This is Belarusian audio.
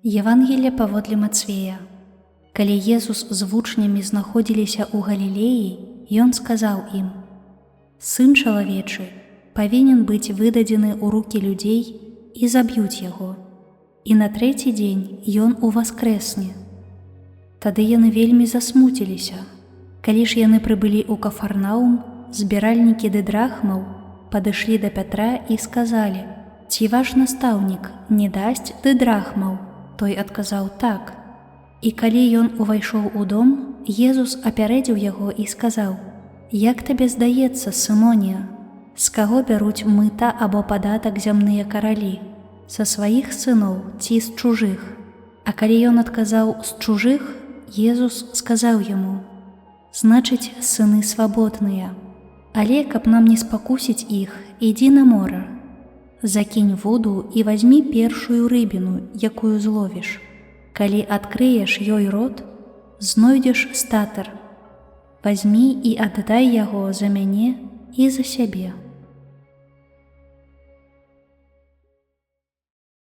Евангелие паводле Мацвея. Калі Езус з вучнямі знаходзіліся ў Галілеі, Ён сказаў ім: «Сын чалавечы павінен быць выдадзены ў рукі людзей і заб'юць яго, і на трэці дзень ён уваскрэсне». Тады яны вельмі засмуціліся. Калі ж яны прыбылі ў Кафарнаум, збіральнікі дэдрахмаў падышлі да Пятра і сказалі: «Ці ваш настаўнік не дасць дэдрахмаў?» Той адказаў: «Так». І калі ён увайшоў у дом, Езус апярэдзіў яго і сказаў: «Як табе здаецца, Сымонія, з каго бяруць мыта або падатак зямныя каралі? Са сваіх сыноў ці з чужых?» А калі ён адказаў: «З чужых», Езус сказаў яму: «Значыць, сыны свабодныя. Але каб нам не спакусіць іх, ідзі на мора. Закінь воду і вазьмі першую рыбіну, якую зловіш. Калі адкрыеш ёй рот, знойдзеш статар. Вазьмі і аддай яго за мяне і за сябе».